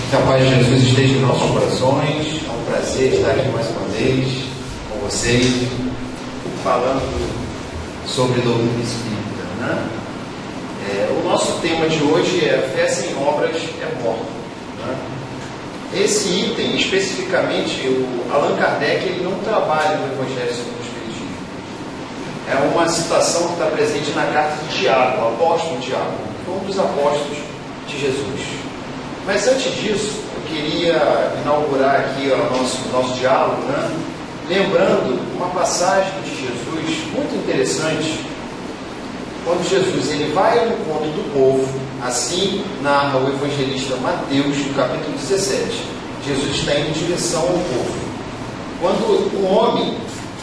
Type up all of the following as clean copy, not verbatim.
Que a paz de Jesus esteja em nossos corações. É um prazer estar aqui mais uma vez com vocês, falando sobre doutrina espírita, né? O nosso tema de hoje é fé sem obras é morta, né? Esse item, especificamente, o Allan Kardec, ele não trabalha no Evangelho segundo o Espiritismo. É uma citação que está presente na carta de Tiago, o apóstolo Tiago, que foi um dos apóstolos de Jesus. Mas antes disso, eu queria inaugurar aqui o nosso diálogo, né? Lembrando uma passagem de Jesus muito interessante, quando Jesus ele vai ao encontro do povo, assim narra o evangelista Mateus, no capítulo 17. Jesus está indo em direção ao povo. Quando um homem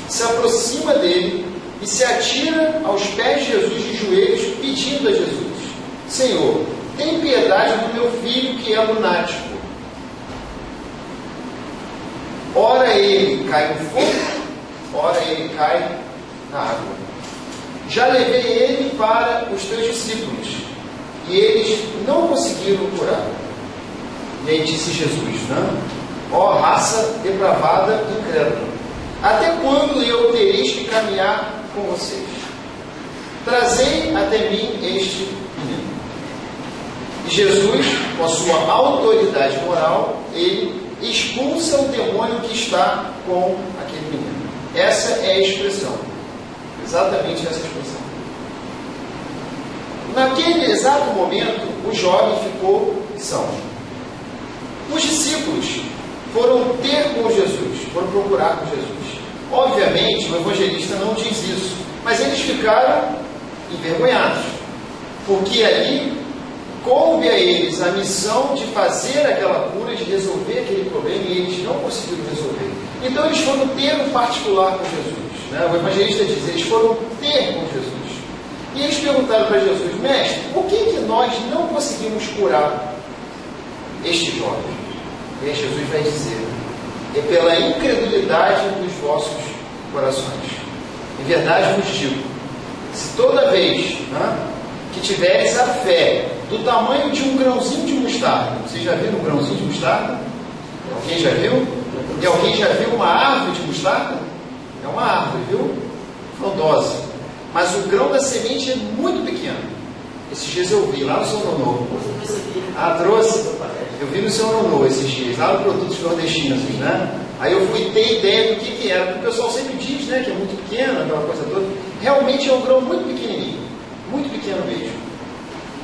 se aproxima dele e se atira aos pés de Jesus de joelhos, pedindo a Jesus: Senhor, tem piedade do meu filho que é lunático. Ora ele cai no fogo, ora ele cai na água. Já levei ele para os teus discípulos, e eles não conseguiram curar. E aí disse Jesus, né? Ó raça depravada e incrédula, até quando eu tereis que caminhar com vocês? Trazei até mim este menino. E Jesus, com a sua autoridade moral, ele expulsa o demônio que está com aquele menino. Essa é a expressão. Exatamente essa expressão. Naquele exato momento, o jovem ficou são. Os discípulos foram ter com Jesus, foram procurar com Jesus. Obviamente, o evangelista não diz isso, mas eles ficaram envergonhados, porque ali coube a eles a missão de fazer aquela cura, de resolver aquele problema, e eles não conseguiram resolver. Então eles foram ter um particular com Jesus, né? O evangelista diz, eles foram ter com Jesus. E eles perguntaram para Jesus: Mestre, por que nós não conseguimos curar este jovem? E aí Jesus vai dizer: é pela incredulidade dos vossos corações. Em verdade vos digo, se toda vez, né, que tiveres a fé do tamanho de um grãozinho de mostarda. Vocês já viram um grãozinho de mostarda? Alguém já viu? E alguém já viu uma árvore de mostarda? É uma árvore, viu? Frondosa. Mas o grão da semente é muito pequeno. Esses dias eu vi lá no São Nonô. Ah, trouxe? Eu vi no São Nonô esses dias, lá no Produtos Nordestinos, né? Aí eu fui ter ideia do que era. Porque o pessoal sempre diz, né, que é muito pequeno, aquela coisa toda. Realmente é um grão muito pequenininho. Muito pequeno mesmo.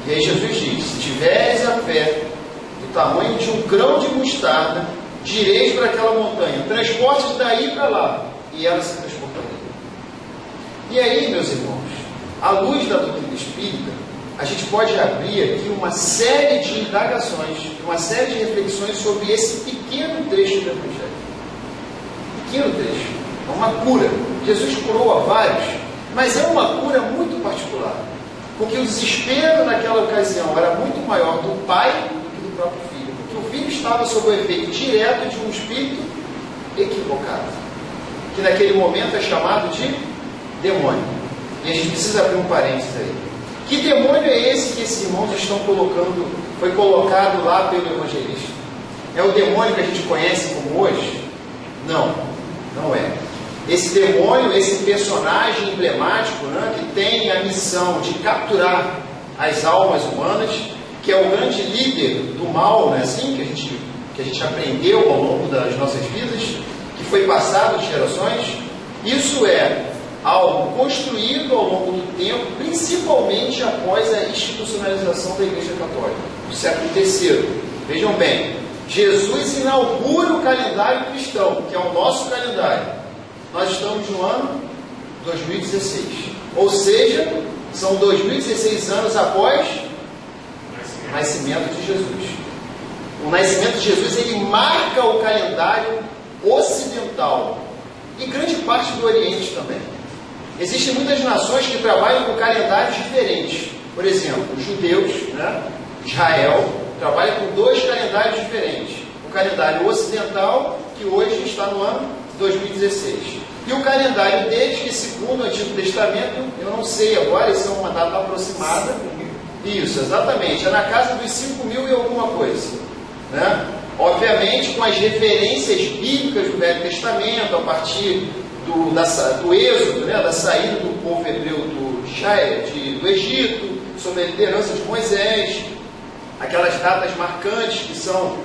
E aí Jesus diz: se tiveres a fé do tamanho de um grão de mostarda, direis para aquela montanha, transporte daí para lá, e ela se transportaria. E aí, meus irmãos, à luz da doutrina espírita, a gente pode abrir aqui uma série de indagações, uma série de reflexões sobre esse pequeno trecho do Evangelho. Pequeno trecho. É uma cura. Jesus curou a vários, mas é uma cura muito particular. Porque o desespero naquela ocasião era muito maior do pai do que do próprio filho. Porque o filho estava sob o efeito direto de um espírito equivocado, que naquele momento é chamado de demônio. E a gente precisa abrir um parênteses aí. Que demônio é esse que esses irmãos estão colocando, foi colocado lá pelo evangelista? É o demônio que a gente conhece como hoje? Não, não é. Esse demônio, esse personagem emblemático, né, que tem a missão de capturar as almas humanas, que é o grande líder do mal, né, assim, que a gente aprendeu ao longo das nossas vidas, que foi passado de gerações. Isso é algo construído ao longo do tempo, principalmente após a institucionalização da Igreja Católica, do século III. Vejam bem, Jesus inaugura o calendário cristão, que é o nosso calendário. Nós estamos no ano 2016. Ou seja, são 2016 anos após o nascimento de Jesus. O nascimento de Jesus, ele marca o calendário ocidental e grande parte do Oriente também. Existem muitas nações que trabalham com calendários diferentes. Por exemplo, os judeus, né? Israel, trabalha com 2 calendários diferentes. O calendário ocidental, que hoje está no ano 2016. E o calendário deles, que segundo o Antigo Testamento, eu não sei agora, isso é uma data aproximada. Isso, exatamente. É na casa dos 5.000 e alguma coisa, né? obviamente com as referências bíblicas do Velho Testamento, a partir do êxodo, né, da saída do povo hebreu do Egito, sob a liderança de Moisés, aquelas datas marcantes que são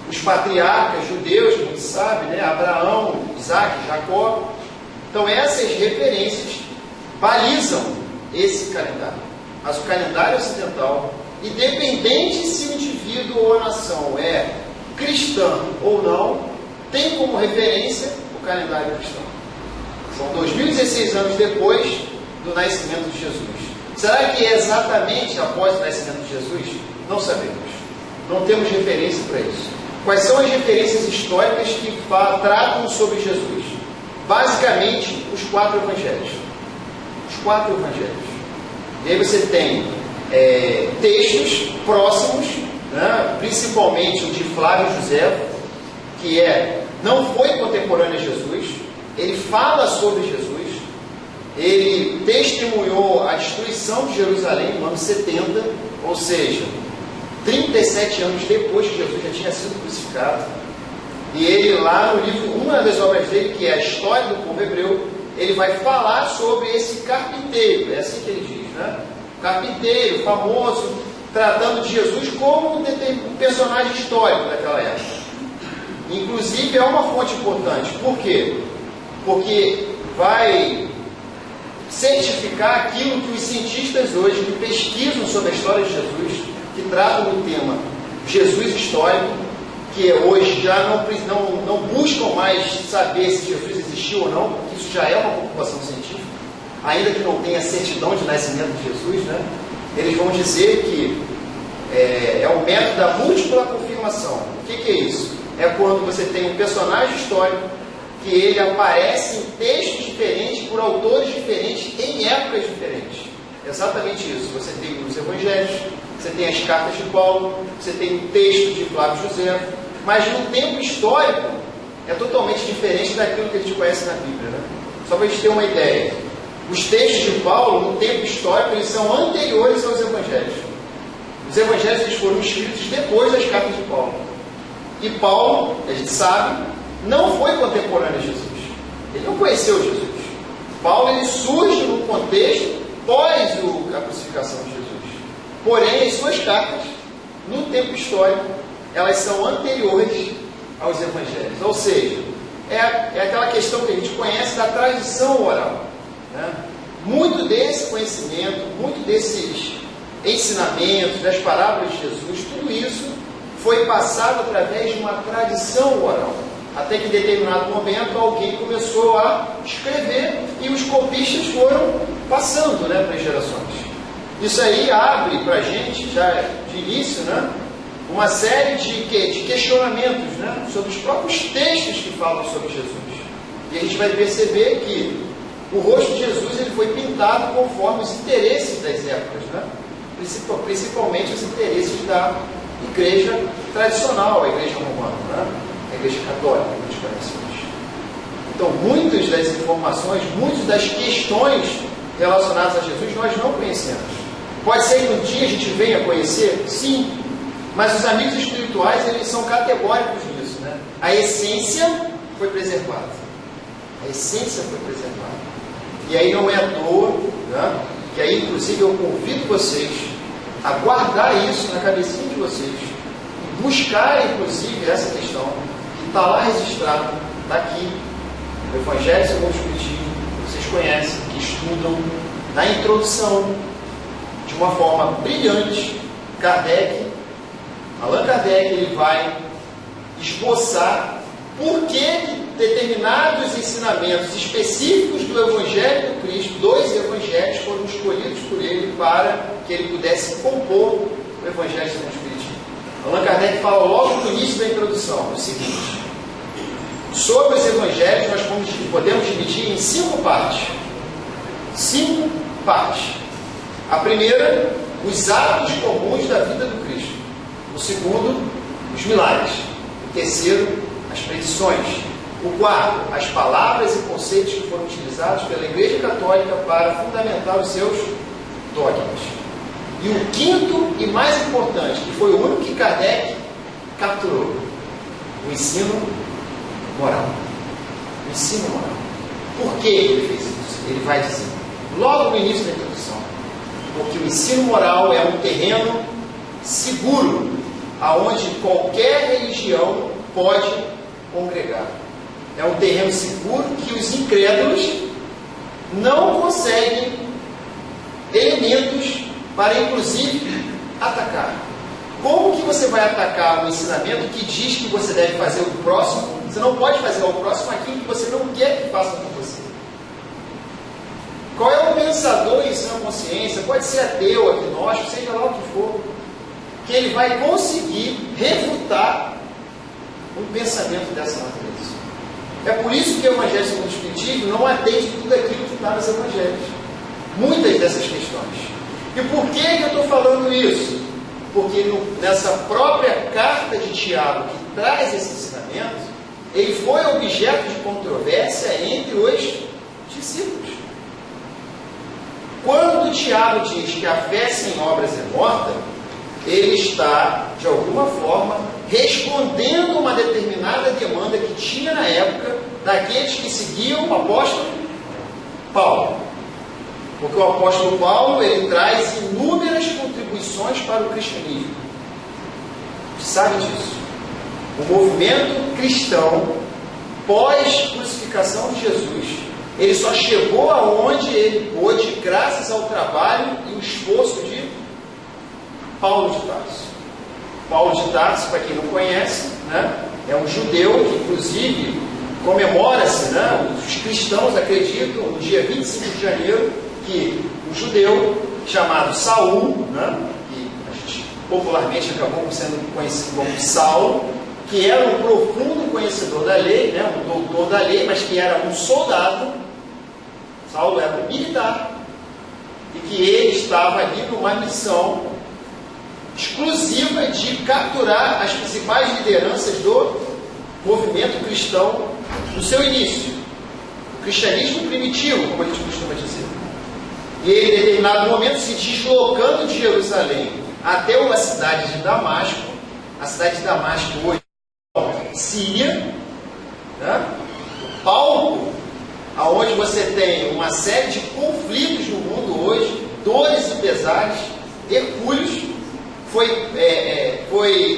os patriarcas judeus, como se sabe, né, Abraão, Isaac, Jacó. Então essas referências balizam esse calendário. Mas o calendário ocidental, independente se o indivíduo ou a nação é cristã ou não, tem como referência o calendário cristão. São 2016 anos depois do nascimento de Jesus. Será que é exatamente após o nascimento de Jesus? Não sabemos. Não temos referência para isso. Quais são as referências históricas que tratam sobre Jesus? Basicamente, os 4 evangelhos. Os 4 evangelhos. E aí você tem textos próximos, né, principalmente o de Flávio José, que não foi contemporâneo a Jesus, ele fala sobre Jesus, ele testemunhou a destruição de Jerusalém no ano 70, ou seja, 37 anos depois que Jesus já tinha sido crucificado. E ele lá no livro, uma das obras dele, que é a História do Povo Hebreu, ele vai falar sobre esse carpinteiro, é assim que ele diz, né? Carpinteiro, famoso, tratando de Jesus como um personagem histórico daquela época. Inclusive é uma fonte importante. Por quê? Porque vai certificar aquilo que os cientistas hoje que pesquisam sobre a história de Jesus, que tratam do tema Jesus histórico, que hoje já não buscam mais saber se Jesus existiu ou não, porque isso já é uma preocupação científica, ainda que não tenha certidão de nascimento de Jesus, né? Eles vão dizer que é o método da múltipla confirmação. O que é isso? É quando você tem um personagem histórico que ele aparece em textos diferentes, por autores diferentes, em épocas diferentes. Exatamente isso. Você tem os evangelhos, você tem as cartas de Paulo, você tem um texto de Flávio José, mas no tempo histórico é totalmente diferente daquilo que a gente conhece na Bíblia, né? Só para a gente ter uma ideia. Os textos de Paulo, no tempo histórico, eles são anteriores aos evangelhos. Os evangelhos eles foram escritos depois das cartas de Paulo. E Paulo, a gente sabe, não foi contemporâneo a Jesus. Ele não conheceu Jesus. Paulo ele surge num contexto pós a crucificação de Jesus. Porém, as suas cartas, no tempo histórico, elas são anteriores aos evangelhos. Ou seja, é aquela questão que a gente conhece da tradição oral, né? Muito desse conhecimento, muito desses ensinamentos, das parábolas de Jesus, tudo isso foi passado através de uma tradição oral. Até que em determinado momento alguém começou a escrever e os copistas foram passando, né, para as gerações. Isso aí abre para a gente, já de início, né, uma série de questionamentos, né, sobre os próprios textos que falam sobre Jesus. E a gente vai perceber que o rosto de Jesus ele foi pintado conforme os interesses das épocas, né? Principalmente os interesses da igreja tradicional, a igreja romana, né? A igreja católica, que nós conhecemos. Então, muitas das informações, muitas das questões relacionadas a Jesus, nós não conhecemos. Pode ser que um dia a gente venha conhecer? Sim. Mas os amigos espirituais, eles são categóricos nisso, né? A essência foi preservada. A essência foi preservada. E aí não é à toa, né? Que aí, inclusive, eu convido vocês a guardar isso na cabecinha de vocês e buscar, inclusive, essa questão que está lá registrado, está aqui, no Evangelho segundo o Espiritismo, vocês conhecem, que estudam, na introdução, de uma forma brilhante, Allan Kardec, ele vai esboçar por que determinados ensinamentos específicos do Evangelho do Cristo, 2 evangelhos, foram escolhidos por ele para que ele pudesse compor o Evangelho segundo o Espiritismo. Allan Kardec fala logo no início da introdução o seguinte: sobre os evangelhos nós podemos dividir em 5 partes. 5 partes. A primeira, os atos comuns da vida do Cristo. O segundo, os milagres. O terceiro, as predições. O quarto, as palavras e conceitos que foram utilizados pela Igreja Católica para fundamentar os seus dogmas. E o quinto e mais importante, que foi o único que Kardec capturou, O ensino moral. O ensino moral. Por que ele fez isso? Ele vai dizer, logo no início da introdução, porque o ensino moral é um terreno seguro, aonde qualquer religião pode congregar. É um terreno seguro que os incrédulos não conseguem elementos para, inclusive, atacar. Como que você vai atacar um ensinamento que diz que você deve fazer o próximo? Você não pode fazer ao próximo aquilo que você não quer que façam com você. Qual é o pensador em sã consciência? Pode ser ateu, agnóstico, seja lá o que for, que ele vai conseguir refutar um pensamento dessa natureza. É por isso que o Evangelho segundo o Espiritismo não atende tudo aquilo que está nos Evangelhos. Muitas dessas questões. E por que eu estou falando isso? Porque nessa própria carta de Tiago, que traz esse ensinamento, ele foi objeto de controvérsia entre os discípulos. Quando Tiago diz que a fé sem obras é morta, ele está, de alguma forma, respondendo uma determinada demanda que tinha na época daqueles que seguiam o apóstolo Paulo. Porque o apóstolo Paulo, ele traz inúmeras contribuições para o cristianismo. Você sabe disso. O movimento cristão, pós-crucificação de Jesus, ele só chegou aonde ele pôde graças ao trabalho e o esforço de Paulo de Tarso. Paulo de Tarso, para quem não conhece, né, é um judeu que, inclusive, comemora-se, né, os cristãos acreditam, no dia 25 de janeiro, que um judeu chamado Saul, né, que a gente popularmente acabou sendo conhecido como Saulo, que era um profundo conhecedor da lei, né, um doutor da lei, mas que era um soldado. Saulo era um militar, e que ele estava ali numa missão exclusiva de capturar as principais lideranças do movimento cristão no seu início. O cristianismo primitivo, como a gente costuma dizer. E ele, em determinado momento, se deslocando de Jerusalém até uma cidade de Damasco, a cidade de Damasco hoje é Síria, né? O palco aonde você tem uma série de conflitos no mundo hoje, dores e pesares, Hercúleos, foi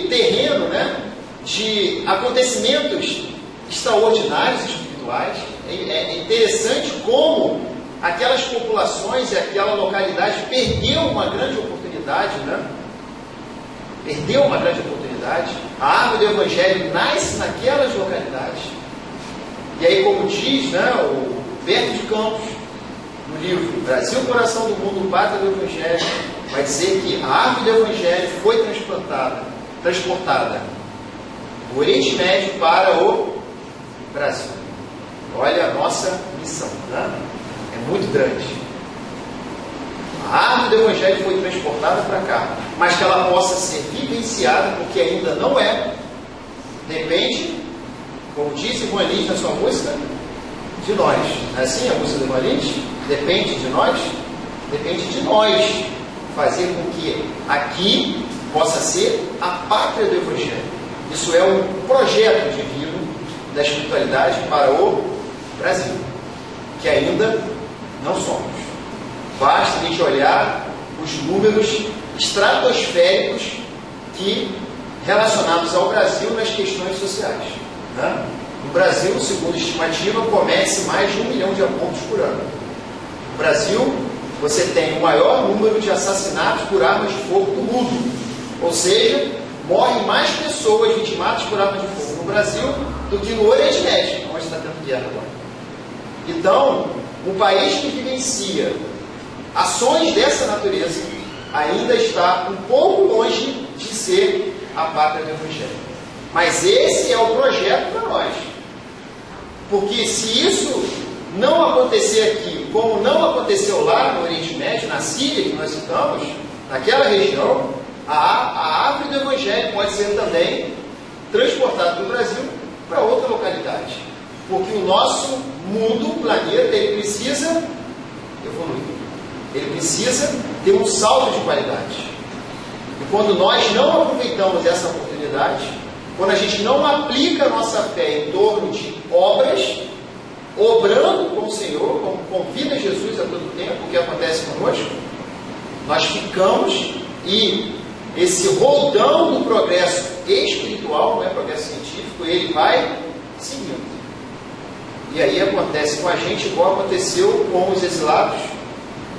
terreno, né, de acontecimentos extraordinários espirituais. É interessante como aquelas populações e aquela localidade perdeu uma grande oportunidade, né? Perdeu uma grande oportunidade. A árvore do Evangelho nasce naquelas localidades. E aí, como diz, né, o Berto de Campos, no livro Brasil, Coração do Mundo, Pátria do Evangelho, vai dizer que a árvore do Evangelho foi transportada do Oriente Médio para o Brasil. Olha a nossa missão, né? É muito grande. A árvore do Evangelho foi transportada para cá, mas que ela possa ser vivenciada, porque ainda não é, depende, como disse Ivan Lins na sua música, de nós. Não é assim a música do Ivan Lins? Depende de nós? Depende de nós fazer com que aqui possa ser a pátria do Evangelho. Isso é um projeto divino da espiritualidade para o Brasil, que ainda não somos. Basta a gente olhar os números estratosféricos relacionados ao Brasil nas questões sociais, né? No Brasil, segundo a estimativa, comete mais de 1 milhão de abortos por ano. No Brasil, você tem o maior número de assassinatos por armas de fogo do mundo. Ou seja, morrem mais pessoas vitimadas por armas de fogo no Brasil do que no Oriente Médio, onde está tendo guerra agora. Então, um país que vivencia ações dessa natureza ainda está um pouco longe de ser a pátria do Evangelho. Mas esse é o projeto para nós. Porque se isso não acontecer aqui, como não aconteceu lá no Oriente Médio, na Síria, que nós citamos, naquela região, a árvore do Evangelho pode ser também transportada do Brasil para outra localidade. Porque o nosso mundo, o planeta, ele precisa evoluir. Ele precisa ter um salto de qualidade. E quando nós não aproveitamos essa oportunidade, quando a gente não aplica a nossa fé em torno de obras, obrando com o Senhor, como convida Jesus a todo tempo, o que acontece conosco, nós ficamos e esse roldão do progresso espiritual, não é progresso científico, ele vai seguindo. E aí acontece com a gente igual aconteceu com os exilados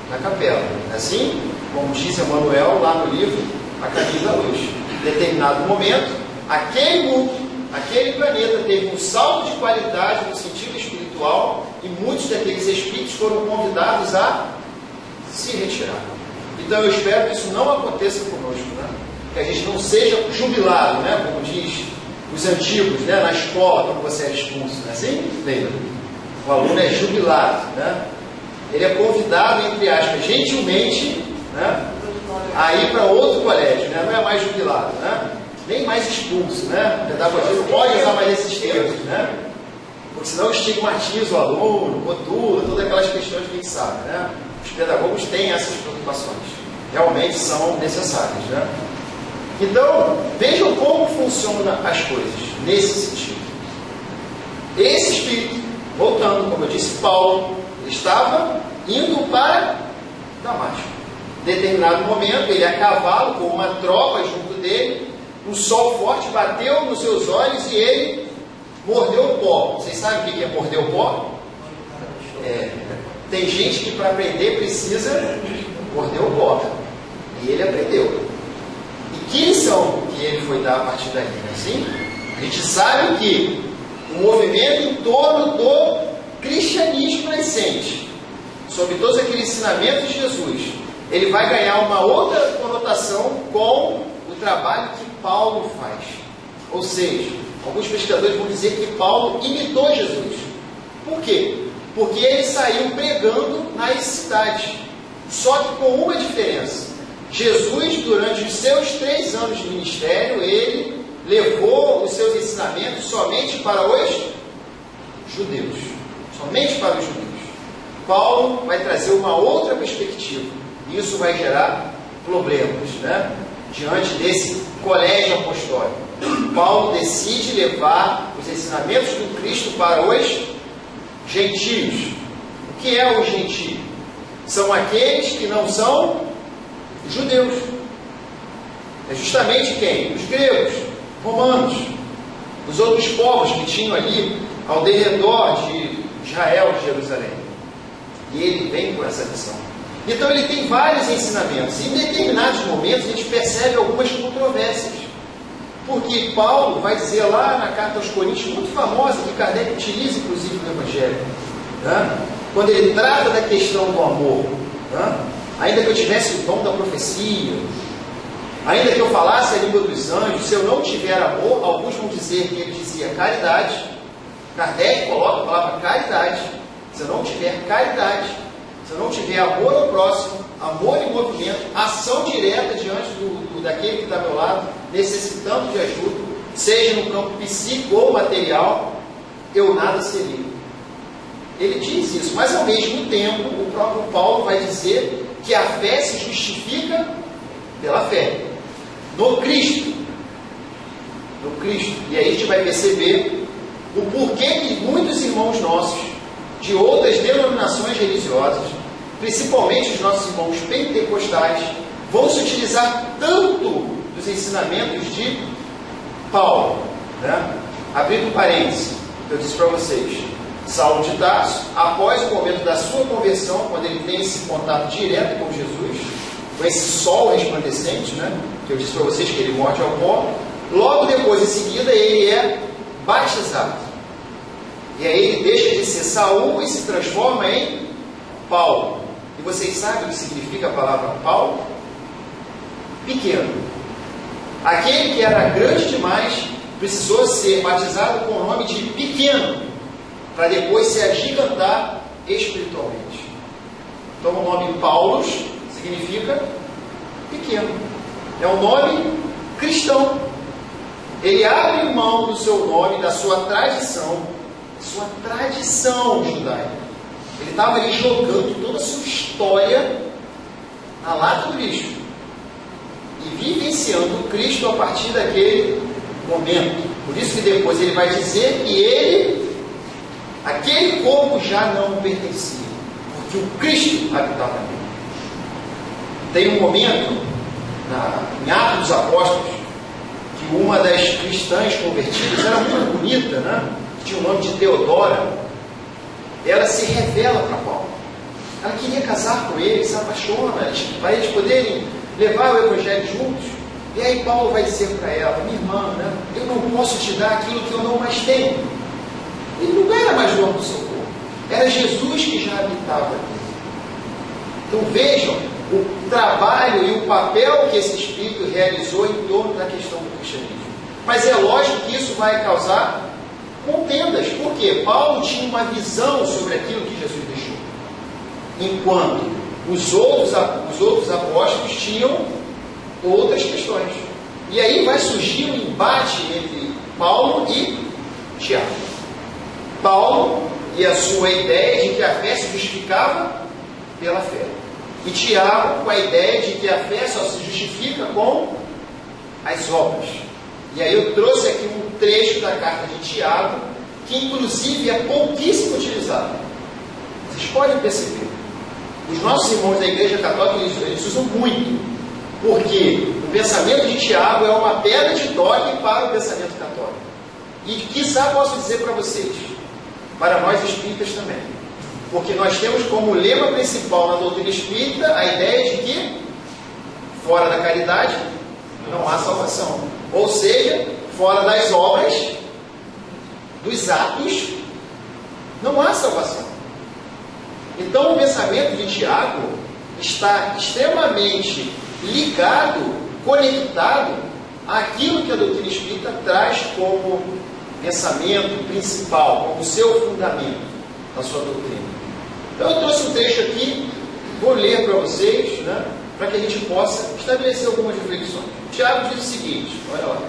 na capela. Assim, como diz Emmanuel lá no livro A Caminho da Luz. Em determinado momento, aquele mundo, aquele planeta teve um salto de qualidade no sentido espiritual e muitos daqueles espíritos foram convidados a se retirar. Então eu espero que isso não aconteça conosco, né? Que a gente não seja jubilado, né? Como diz os antigos, né? Na escola, quando você é expulso, não é assim? Lembra? O aluno é jubilado, né? Ele é convidado, entre aspas, gentilmente, né? A ir para outro colégio, né? Não é mais jubilado, né? Nem mais expulso, né? O pedagogia não pode usar mais esses termos, né? Porque senão estigmatiza o aluno, rotula, todas aquelas questões que a gente sabe, né? Os pedagogos têm essas preocupações, realmente são necessárias, né? Então, vejam como funcionam as coisas nesse sentido. Esse espírito, voltando, como eu disse, Paulo, estava indo para Damasco. Em determinado momento, ele a cavalo, com uma tropa junto dele, um sol forte bateu nos seus olhos e ele mordeu o pó. Vocês sabem o que é morder o pó? Tem gente que para aprender precisa morder o pó. E ele aprendeu. E que lição que ele foi dar a partir daí? Assim, a gente sabe que o movimento em torno do cristianismo nascente, sobre todos aqueles ensinamentos de Jesus, ele vai ganhar uma outra conotação com o trabalho que Paulo faz. Ou seja, alguns pesquisadores vão dizer que Paulo imitou Jesus. Por quê? Porque ele saiu pregando nas cidades. Só que com uma diferença. Jesus, durante os seus 3 anos de ministério, ele levou os seus ensinamentos somente para os judeus. Somente para os judeus. Paulo vai trazer uma outra perspectiva. E isso vai gerar problemas, né? Diante desse colégio apostólico. Paulo decide levar os ensinamentos do Cristo para os gentios. O que é o gentio? São aqueles que não são judeus. É justamente quem? Os gregos, romanos, os outros povos que tinham ali ao derredor de Israel, de Jerusalém. E ele vem com essa missão. Então ele tem vários ensinamentos. E em determinados momentos a gente percebe algumas controvérsias. Porque Paulo vai dizer lá na carta aos Coríntios, muito famosa, que Kardec utiliza inclusive no Evangelho, né? Quando ele trata da questão do amor, né? Ainda que eu tivesse o dom da profecia, ainda que eu falasse a língua dos anjos, se eu não tiver amor, alguns vão dizer que ele dizia caridade. Kardec coloca a palavra caridade. Se eu não tiver caridade, se eu não tiver amor ao próximo, amor em movimento, ação direta diante daquele que está ao meu lado, necessitando de ajuda, seja no campo psíquico ou material, eu nada seria. Ele diz isso, mas ao mesmo tempo, o próprio Paulo vai dizer que a fé se justifica pela fé. No Cristo. No Cristo. E aí a gente vai perceber o porquê que muitos irmãos nossos, de outras denominações religiosas, principalmente os nossos irmãos pentecostais, vão se utilizar tanto dos ensinamentos de Paulo, né? Abrindo parênteses, eu disse para vocês, Saulo de Tarso, após o momento da sua conversão, quando ele tem esse contato direto com Jesus, com esse sol resplandecente, né? Que eu disse para vocês que ele morde ao pó, logo depois, em seguida, ele é batizado. E aí ele deixa de ser Saul e se transforma em Paulo. E vocês sabem o que significa a palavra Paulo? Pequeno. Aquele que era grande demais precisou ser batizado com o nome de pequeno, para depois se agigantar espiritualmente. Então o nome Paulos significa pequeno. É um nome cristão. Ele abre mão do seu nome, da sua tradição judaica. Ele estava ali jogando toda a sua história na lata do lixo e vivenciando o Cristo a partir daquele momento. Por isso que depois ele vai dizer que ele, aquele corpo já não pertencia, porque o Cristo habitava nele. Tem um momento, em Atos dos Apóstolos, que uma das cristãs convertidas, era muito bonita, né? Tinha o nome de Teodora, ela se revela para Paulo. Ela queria casar com ele, se apaixona, para eles poderem levar o Evangelho juntos. E aí Paulo vai dizer para ela: minha irmã, né, eu não posso te dar aquilo que eu não mais tenho. Ele não era mais dono do seu corpo, era Jesus que já habitava nele. Então vejam o trabalho e o papel que esse Espírito realizou em torno da questão do cristianismo. Mas é lógico que isso vai causar contendas, porque Paulo tinha uma visão sobre aquilo que Jesus deixou, enquanto os outros apóstolos tinham outras questões. E aí vai surgir um embate entre Paulo e Tiago. Paulo e a sua ideia de que a fé se justificava pela fé. E Tiago com a ideia de que a fé só se justifica com as obras. E aí eu trouxe aqui um trecho da carta de Tiago, que inclusive é pouquíssimo utilizado. Vocês podem perceber. Os nossos irmãos da Igreja Católica, eles usam muito, porque o pensamento de Tiago é uma pedra de toque para o pensamento católico. E quiçá posso dizer para vocês, para nós espíritas também, porque nós temos como lema principal na doutrina espírita a ideia de que fora da caridade não há salvação. Ou seja, fora das obras, dos atos, não há salvação. Então o pensamento de Tiago está extremamente ligado, conectado àquilo que a doutrina espírita traz como pensamento principal, como seu fundamento na sua doutrina. Então eu trouxe um trecho aqui, vou ler para vocês, né, para que a gente possa estabelecer algumas reflexões. Tiago diz o seguinte, olha lá,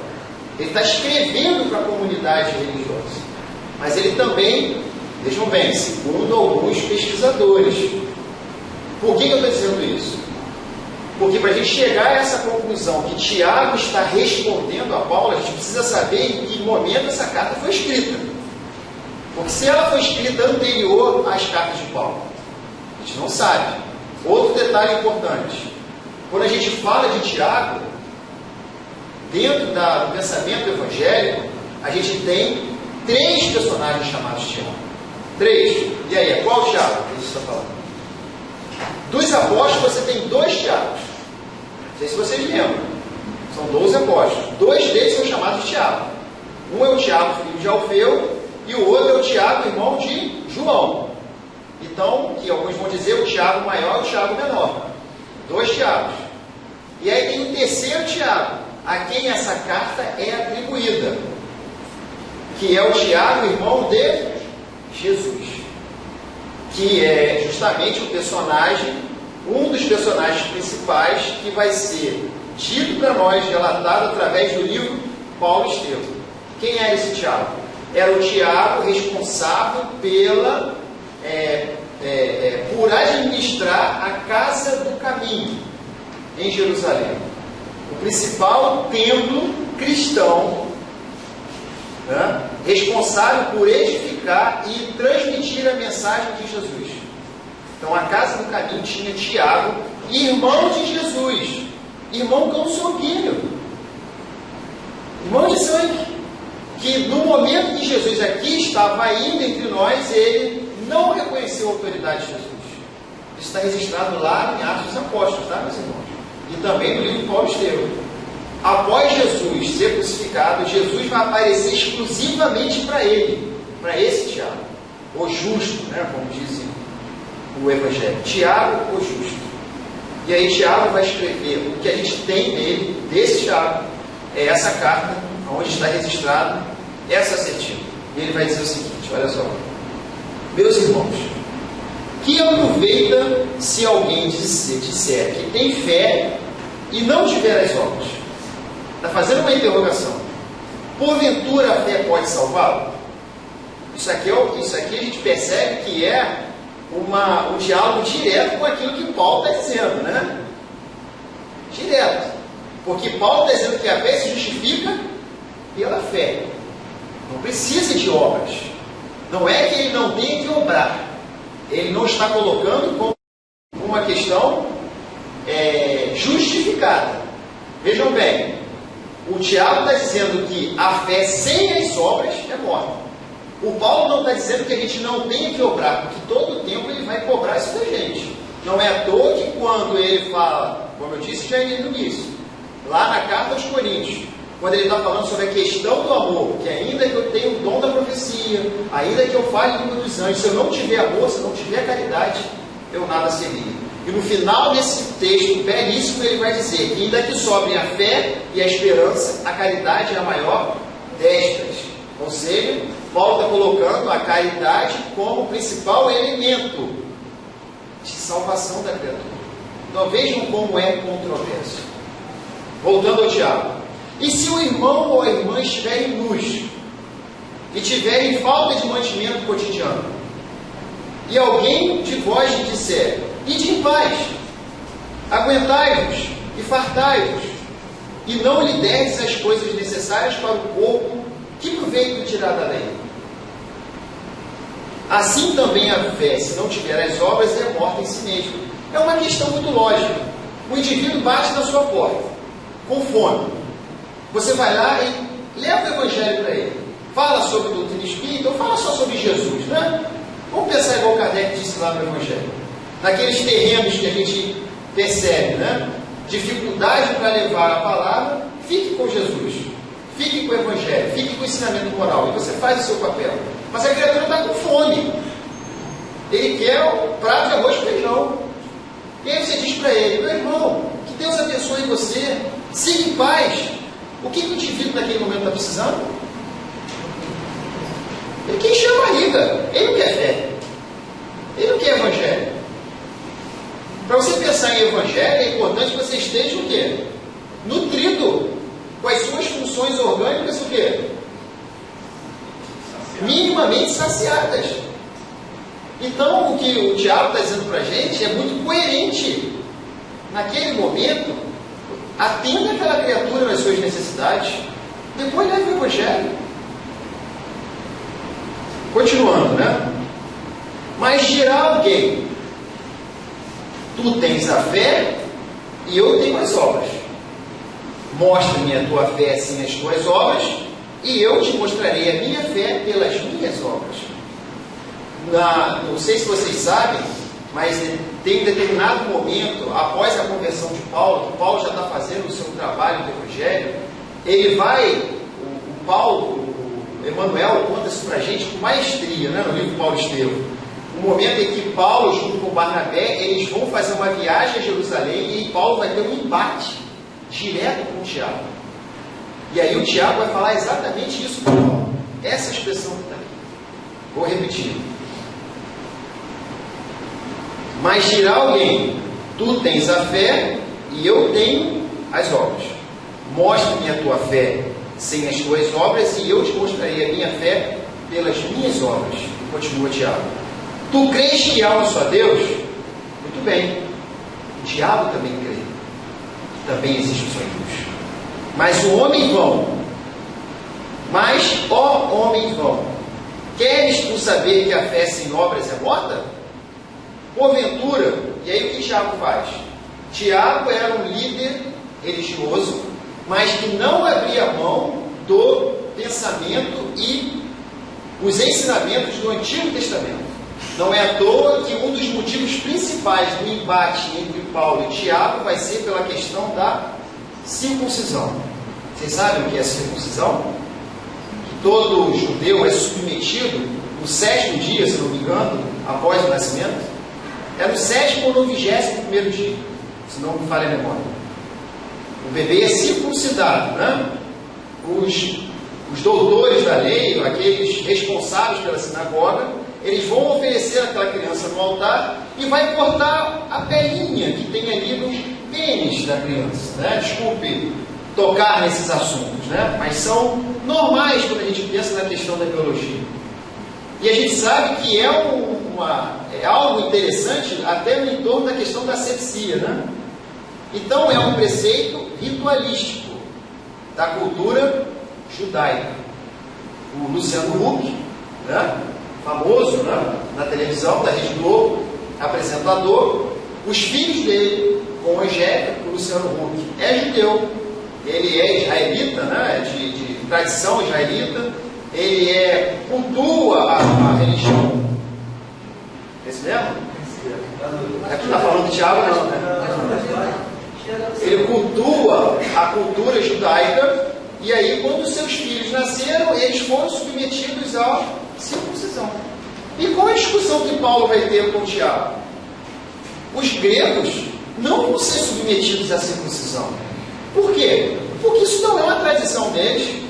ele está escrevendo para a comunidade religiosa, mas ele também, vejam bem, segundo alguns pesquisadores. Por que eu estou dizendo isso? Porque para a gente chegar a essa conclusão que Tiago está respondendo a Paulo, a gente precisa saber em que momento essa carta foi escrita. Porque se ela foi escrita anterior às cartas de Paulo, a gente não sabe. Outro detalhe importante, quando a gente fala de Tiago, dentro do pensamento evangélico, a gente tem 3 personagens chamados Tiago. 3. E aí, qual Tiago que a gente está falando? Dos apóstolos você tem 2 Tiagos. Não sei se vocês lembram. São 12 apóstolos. 2 deles são chamados de Tiago. Um é o Tiago, filho de Alfeu, e o outro é o Tiago, irmão de João. Então, que alguns vão dizer o Tiago maior e o Tiago menor. 2 Tiagos. E aí tem o terceiro Tiago, a quem essa carta é atribuída, que é o Tiago, irmão de Jesus, que é justamente o personagem, um dos personagens principais que vai ser dito para nós, relatado através do livro Paulo e Estevão. Quem era esse Tiago? Era o Tiago responsável por administrar a Casa do Caminho em Jerusalém, o principal templo cristão, né, responsável por edificar e transmitir a mensagem de Jesus. Então a Casa do Caminho tinha Tiago, irmão de Jesus, irmão consanguíneo, irmão de sangue, que no momento que Jesus aqui estava indo entre nós, ele não reconheceu a autoridade de Jesus. Isso está registrado lá em Atos dos Apóstolos, tá, meus irmãos? E também no livro Paulo e Estevão. Após Jesus ser crucificado, Jesus vai aparecer exclusivamente para ele, para esse Tiago, o justo, né, como dizem o Evangelho. Tiago, o justo. E aí Tiago vai escrever o que a gente tem nele, desse Tiago, é essa carta, onde está registrado essa assertiva. E ele vai dizer o seguinte, olha só. Meus irmãos, que aproveita se alguém disser que tem fé e não tiver as obras? Está fazendo uma interrogação. Porventura a fé pode salvá-lo? Isso aqui a gente percebe que é um diálogo direto com aquilo que Paulo está dizendo, né? Direto. Porque Paulo está dizendo que a fé se justifica pela fé. Não precisa de obras. Não é que ele não tenha que obrar. Ele não está colocando como uma questão justificada. Vejam bem, o Tiago está dizendo que a fé sem as obras é morta. O Paulo não está dizendo que a gente não tenha que obrar, porque todo o tempo ele vai cobrar isso da gente. Não é à toa que quando ele fala, como eu disse já no início, lá na carta aos Coríntios, quando ele está falando sobre a questão do amor, que ainda que eu tenha o dom da profecia, ainda que eu fale língua dos anjos, se eu não tiver amor, se eu não tiver caridade, eu nada seria. E no final desse texto belíssimo ele vai dizer que ainda que sobrem a fé e a esperança, a caridade é a maior destas. Ou seja, Paulo está colocando a caridade como principal elemento de salvação da criatura. Então vejam como é controverso. Voltando ao Tiago. E se o irmão ou a irmã estiverem nus e tiverem falta de mantimento cotidiano, e alguém de vós lhe disser: ide em paz, aguentai-vos e fartai-vos, e não lhe derdes as coisas necessárias para o corpo, que proveito tirar da lei? Assim também a fé, se não tiver as obras, é morta em si mesma. É uma questão muito lógica. O indivíduo bate na sua porta, com fome. Você vai lá e leva o Evangelho para ele. Fala sobre doutrina espírita, ou fala só sobre Jesus, né? Vamos pensar igual o Kardec disse lá no Evangelho. Naqueles terrenos que a gente percebe, né? Dificuldade para levar a palavra, fique com Jesus. Fique com o Evangelho, fique com o ensinamento moral. E você faz o seu papel. Mas a criatura está com fome. Ele quer o prato de arroz e feijão. E aí você diz para ele: meu irmão, que Deus abençoe você, siga em paz. O que o indivíduo naquele momento está precisando? Ele quer encher a barriga. Ele não quer fé. Ele não quer Evangelho. Para você pensar em Evangelho, é importante que você esteja o quê? Nutrido, com as suas funções orgânicas, o quê? Minimamente saciadas. Então, o que o Tiago está dizendo para a gente é muito coerente. Naquele momento, atenda aquela criatura nas suas necessidades, depois leve o Evangelho. Continuando, né? Mas dirá alguém: tu tens a fé e eu tenho as obras. Mostra-me a tua fé sem as tuas obras, e eu te mostrarei a minha fé pelas minhas obras. Não sei se vocês sabem, mas tem um determinado momento, após a conversão de Paulo, que Paulo já está fazendo o seu trabalho do Evangelho, ele vai, o Paulo, o Emmanuel conta isso para a gente com maestria, né, no livro Paulo Estevão. O momento em que Paulo, junto com Barnabé, eles vão fazer uma viagem a Jerusalém e Paulo vai ter um embate direto com o Tiago. E aí o Tiago vai falar exatamente isso para Paulo. Essa expressão que está aqui. Vou repetir. Mas dirá alguém: tu tens a fé e eu tenho as obras. Mostra-me a tua fé sem as tuas obras e eu te mostrarei a minha fé pelas minhas obras. E continua Tiago. Tu crês que há um só Deus? Muito bem. O diabo também crê. Também existe um só Deus. Mas o homem vão. Mas, ó homem vão, queres tu saber que a fé sem obras é morta? Porventura, e aí o que Tiago faz? Tiago era um líder religioso, mas que não abria mão do pensamento e os ensinamentos do Antigo Testamento. Não é à toa que um dos motivos principais do embate entre Paulo e Tiago vai ser pela questão da circuncisão. Vocês sabem o que é circuncisão? Que todo judeu é submetido no 7º dia, se não me engano, após o nascimento. É no 7º ou no 21º dia, se não me falha a memória. O bebê é circuncidado, né? Os doutores da lei, aqueles responsáveis pela sinagoga, eles vão oferecer aquela criança no altar e vai cortar a pelinha que tem ali no pênis da criança, né? Desculpe tocar nesses assuntos, né? Mas são normais quando a gente pensa na questão da biologia. E a gente sabe que é algo interessante até no entorno da questão da asepsia, né? Então é um preceito ritualístico da cultura judaica. o Luciano Huck, né? Famoso, né? Na televisão, da Rede Globo, apresentador. Os filhos dele, com Angélica, o Luciano Huck, é judeu, ele é israelita, né? de tradição israelita, ele cultua a religião. Esse mesmo? Aqui está falando de Tiago, não, né? Ele cultua a cultura judaica, e aí, quando seus filhos nasceram, eles foram submetidos à circuncisão. E qual a discussão que Paulo vai ter com Tiago? Os gregos não vão ser submetidos à circuncisão. Por quê? Porque isso não é uma tradição deles.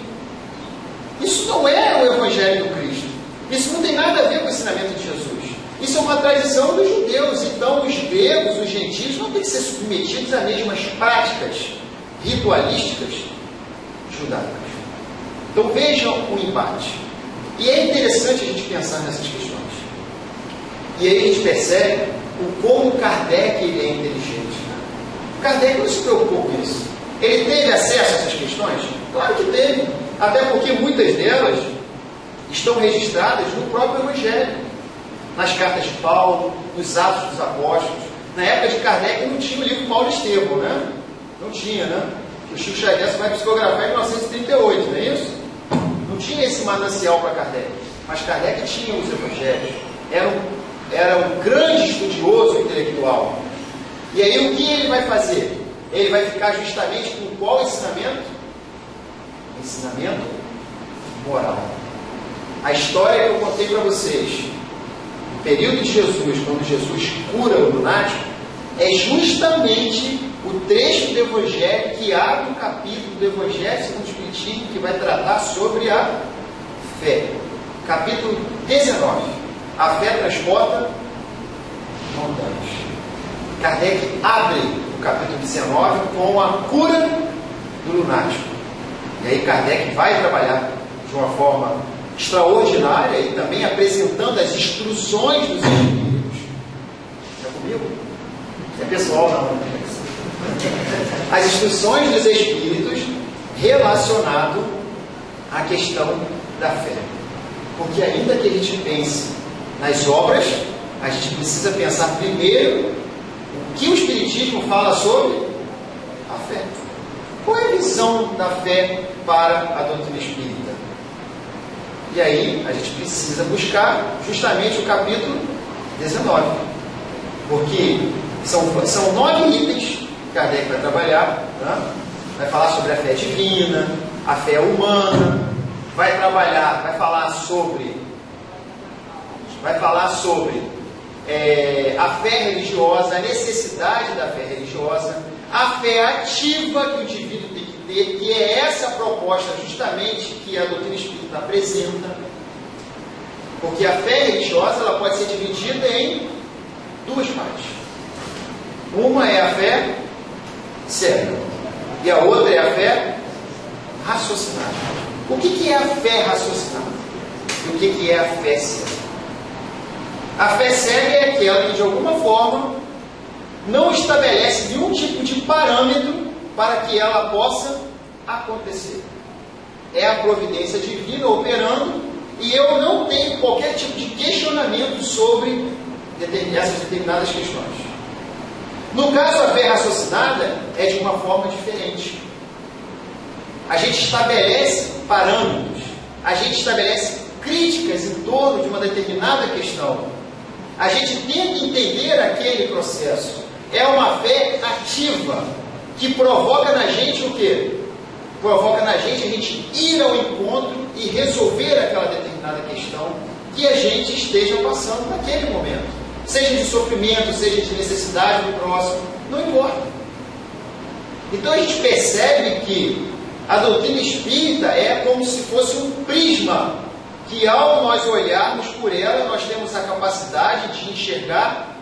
Isso não é o Evangelho do Cristo. Isso não tem nada a ver com o ensinamento de Jesus. Isso é uma tradição dos judeus. Então, os gregos, os gentios, não têm que ser submetidos às mesmas práticas ritualísticas judaicas. Então, vejam o embate. E é interessante a gente pensar nessas questões. E aí a gente percebe como Kardec ele é inteligente. Kardec não se preocupou com isso. Ele teve acesso a essas questões? Claro que teve. Até porque muitas delas estão registradas no próprio Evangelho. Nas cartas de Paulo, nos Atos dos Apóstolos. Na época de Kardec não tinha o livro Paulo e Estevão, né? Não tinha, né? O Chico Xavier vai psicografar em 1938, não é isso? Não tinha esse manancial para Kardec. Mas Kardec tinha os Evangelhos. Era um grande estudioso intelectual. E aí o que ele vai fazer? Ele vai ficar justamente com qual ensinamento? Ensinamento moral. A história que eu contei para vocês, no período de Jesus, quando Jesus cura o lunático, é justamente o trecho do Evangelho que abre o capítulo do Evangelho segundo o Espiritismo, que vai tratar sobre a fé. Capítulo 19. A fé transporta montanhas. Kardec abre o capítulo 19 com a cura do lunático. E aí Kardec vai trabalhar de uma forma extraordinária e também apresentando as instruções dos Espíritos. Está comigo? É pessoal, não. As instruções dos Espíritos relacionado à questão da fé. Porque ainda que a gente pense nas obras, a gente precisa pensar primeiro o que o Espiritismo fala sobre a fé. Qual é a visão da fé para a doutrina espírita? E aí a gente precisa buscar justamente o capítulo 19. Porque são 9 itens que Kardec vai trabalhar, né? Vai falar sobre a fé divina, a fé humana, vai falar sobre a fé religiosa, a necessidade da fé religiosa, a fé ativa que o indivíduo tem que ter, que é essa proposta justamente que a doutrina espírita apresenta. Porque a fé religiosa ela pode ser dividida em duas partes. Uma é a fé cega e a outra é a fé raciocinada. O que é a fé raciocinada? E o que é a fé cega? A fé cega é aquela que de alguma forma não estabelece nenhum tipo de parâmetro para que ela possa acontecer. É a providência divina operando e eu não tenho qualquer tipo de questionamento sobre essas determinadas questões. No caso, a fé raciocinada é de uma forma diferente. A gente estabelece parâmetros, a gente estabelece críticas em torno de uma determinada questão. A gente tenta entender aquele processo. É uma fé ativa que provoca na gente o quê? Provoca na gente a gente ir ao encontro e resolver aquela determinada questão que a gente esteja passando naquele momento. Seja de sofrimento, seja de necessidade do próximo, não importa. Então a gente percebe que a doutrina espírita é como se fosse um prisma que ao nós olharmos por ela, nós temos a capacidade de enxergar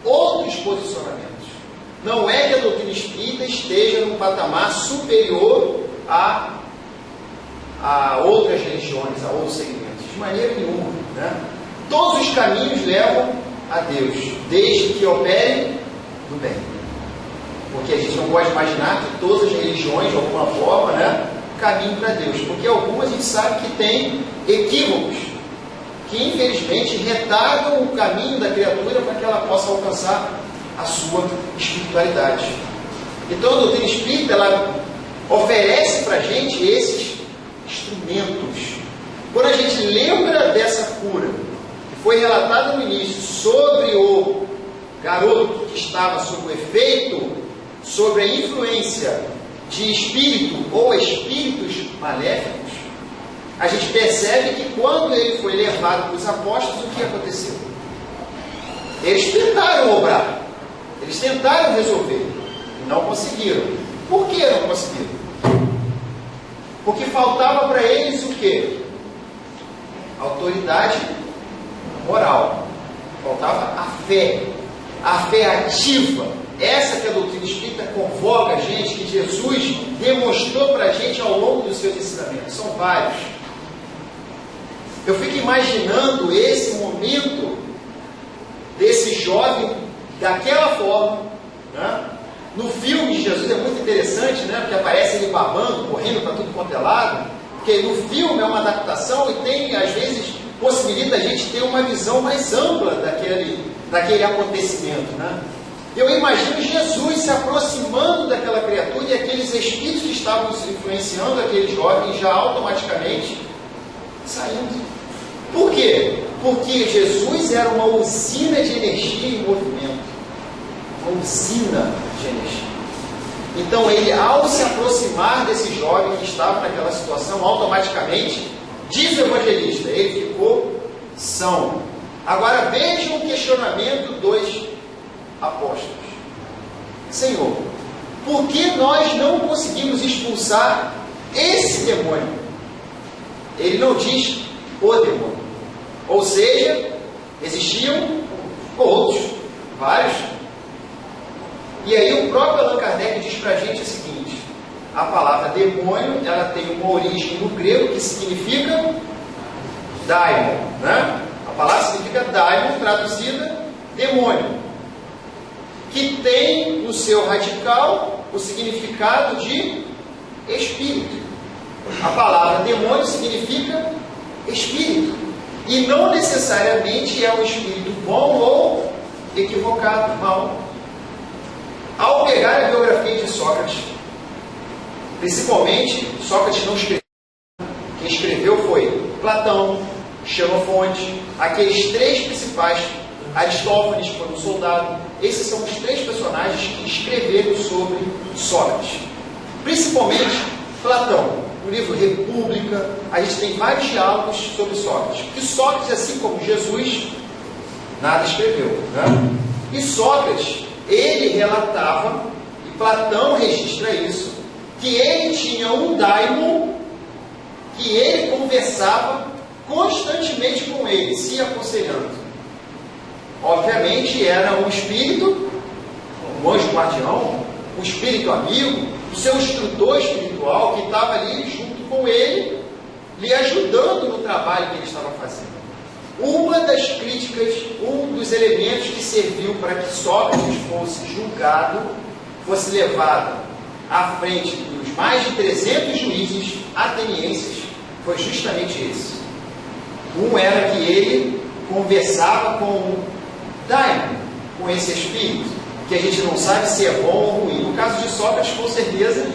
outros posicionamentos. Não é que a doutrina espírita esteja num patamar superior a outras religiões, a outros segmentos. De maneira nenhuma. Né? Todos os caminhos levam a Deus, desde que operem no bem. Porque a gente não pode imaginar que todas as religiões, de alguma forma, né, caminho para Deus, porque algumas a gente sabe que tem equívocos, que infelizmente retardam o caminho da criatura para que ela possa alcançar a sua espiritualidade. Então a doutrina espírita, ela oferece para a gente esses instrumentos. Quando a gente lembra dessa cura, que foi relatada no início, sobre o garoto que estava sob o efeito, sobre a influência de espírito ou espíritos maléficos, a gente percebe que quando ele foi levado para os apóstolos, o que aconteceu? Eles tentaram obrar, eles tentaram resolver, e não conseguiram. Por que não conseguiram? Porque faltava para eles o quê? Autoridade moral. Faltava a fé ativa. Essa que a doutrina espírita convoca a gente, que Jesus demonstrou para a gente ao longo dos seus ensinamentos. São vários. Eu fico imaginando esse momento desse jovem daquela forma, né? No filme de Jesus é muito interessante, né? Porque aparece ele babando, correndo para tudo quanto é lado, porque no filme é uma adaptação e tem, às vezes, possibilita a gente ter uma visão mais ampla daquele acontecimento, né? Eu imagino Jesus se aproximando daquela criatura e aqueles espíritos que estavam influenciando aquele jovem já automaticamente saindo. Por quê? Porque Jesus era uma usina de energia em movimento. Uma usina de energia. Então ele, ao se aproximar desse jovem que estava naquela situação, automaticamente, diz o evangelista, ele ficou são. Agora vejam o questionamento dos apóstolos. Senhor, por que nós não conseguimos expulsar esse demônio? Ele não diz o demônio. Ou seja, existiam outros, vários. E aí o próprio Allan Kardec diz para a gente o seguinte: a palavra demônio, ela tem uma origem no grego que significa daimon, né? A palavra significa daimon, traduzida demônio, que tem no seu radical o significado de espírito. A palavra demônio significa espírito, e não necessariamente é um espírito bom ou equivocado, mau. Ao pegar a biografia de Sócrates, principalmente, Sócrates não escreveu. Quem escreveu foi Platão, Xenofonte, aqueles três principais, Aristófanes, que foi um soldado. Esses são os três personagens que escreveram sobre Sócrates. Principalmente Platão. No livro República, a gente tem vários diálogos sobre Sócrates. E Sócrates, assim como Jesus, nada escreveu, né? E Sócrates, ele relatava, e Platão registra isso, que ele tinha um daimon, que ele conversava constantemente com ele, se aconselhando. Obviamente era um espírito, um anjo guardião, um espírito amigo, o seu instrutor espiritual que estava ali junto com ele, lhe ajudando no trabalho que ele estava fazendo. Uma das críticas, um dos elementos que serviu para que Sócrates fosse julgado, fosse levado à frente dos mais de 300 juízes atenienses, foi justamente esse. Um era que ele conversava com o daimon, com esse espírito, que a gente não sabe se é bom ou ruim. No caso de Sócrates, com certeza,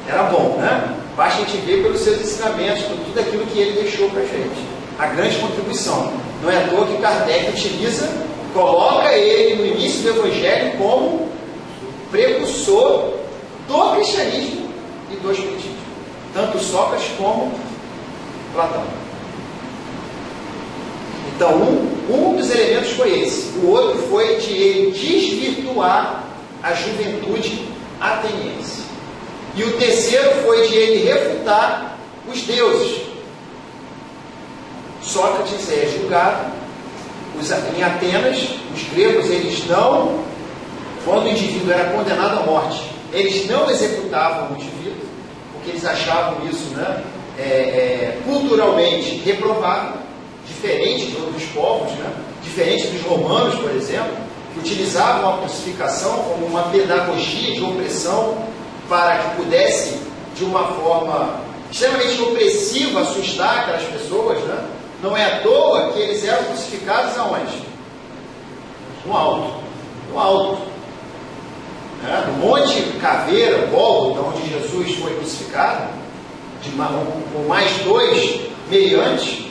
era bom, né? Basta a gente ver pelos seus ensinamentos, por tudo aquilo que ele deixou para a gente. A grande contribuição. Não é à toa que Kardec utiliza, coloca ele no início do Evangelho como precursor do cristianismo e do espiritismo. Tanto Sócrates como Platão. Então, um dos elementos foi esse. O outro foi de ele desvirtuar a juventude ateniense. E o terceiro foi de ele refutar os deuses. Sócrates é julgado. Em Atenas, os gregos, eles não, quando o indivíduo era condenado à morte, eles não executavam o indivíduo, porque eles achavam isso, né, culturalmente reprovável, diferente de outros povos, né, diferente dos romanos, por exemplo, que utilizavam a crucificação como uma pedagogia de opressão para que pudesse, de uma forma extremamente opressivo, assustar aquelas pessoas, né? Não é à toa que eles eram crucificados aonde? No alto. No alto. No Monte Caveira, Gólgota, onde Jesus foi crucificado, com mais 2 meliantes,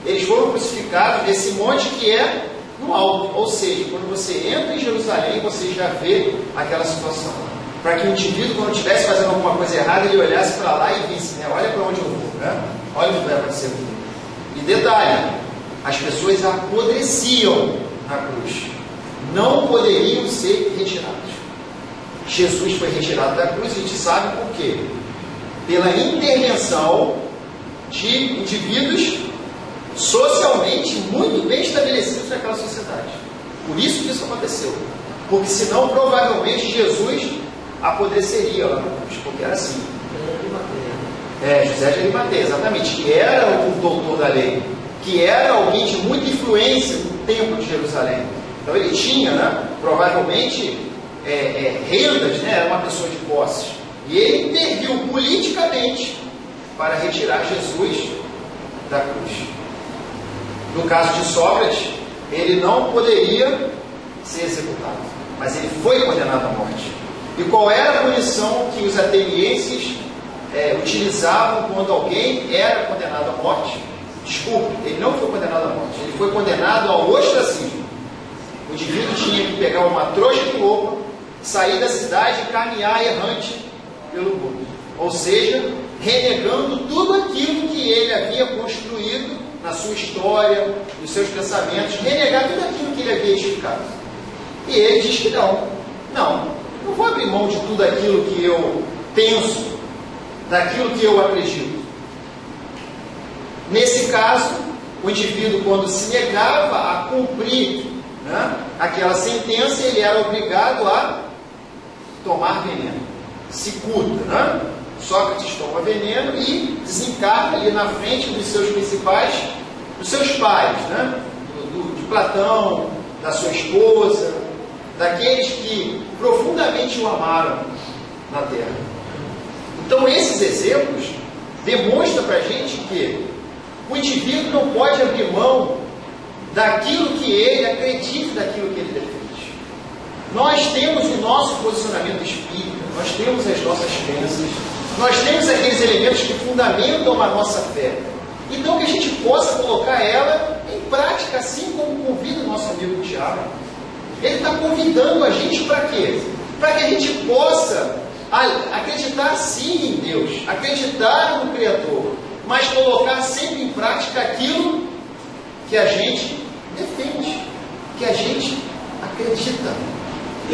eles foram crucificados nesse monte que é no alto. Ou seja, quando você entra em Jerusalém, você já vê aquela situação. Para que o indivíduo, quando estivesse fazendo alguma coisa errada, ele olhasse para lá e visse, né? Olha para onde eu vou, né? Olha o que vai acontecer comigo. E detalhe, as pessoas apodreciam na cruz. Não poderiam ser retiradas. Jesus foi retirado da cruz, e a gente sabe por quê. Pela intervenção de indivíduos socialmente muito bem estabelecidos naquela sociedade. Por isso que isso aconteceu. Porque senão, provavelmente, Jesus apodreceria lá na cruz, porque era assim. José de Arimateia, exatamente, que era o doutor da lei, que era alguém de muita influência no templo de Jerusalém. Então ele tinha, né, provavelmente, rendas, né, era uma pessoa de posses. E ele interviu politicamente para retirar Jesus da cruz. No caso de Sócrates, ele não poderia ser executado, mas ele foi condenado à morte. E qual era a punição que os atenienses utilizavam quando alguém era condenado à morte? Desculpe, ele não foi condenado à morte, ele foi condenado ao ostracismo. O indivíduo tinha que pegar uma trouxa de roupa, sair da cidade e caminhar errante pelo mundo. Ou seja, renegando tudo aquilo que ele havia construído na sua história, nos seus pensamentos, renegar tudo aquilo que ele havia edificado. E ele diz que não vou abrir mão de tudo aquilo que eu penso, daquilo que eu acredito. Nesse caso, o indivíduo, quando se negava a cumprir, né, aquela sentença, ele era obrigado a tomar veneno. Cicuta, né? Sócrates toma veneno e desencarna ali na frente dos seus principais, dos seus pais, né? De Platão, da sua esposa, daqueles que profundamente o amaram na terra. Então, esses exemplos demonstram para a gente que o indivíduo não pode abrir mão daquilo que ele acredita, daquilo que ele defende. Nós temos o nosso posicionamento espírita, nós temos as nossas crenças, nós temos aqueles elementos que fundamentam a nossa fé. Então, que a gente possa colocar ela em prática, assim como convida o nosso amigo Tiago. Ele está convidando a gente para quê? Para que a gente possa acreditar sim em Deus, acreditar no Criador, mas colocar sempre em prática aquilo que a gente defende, que a gente acredita.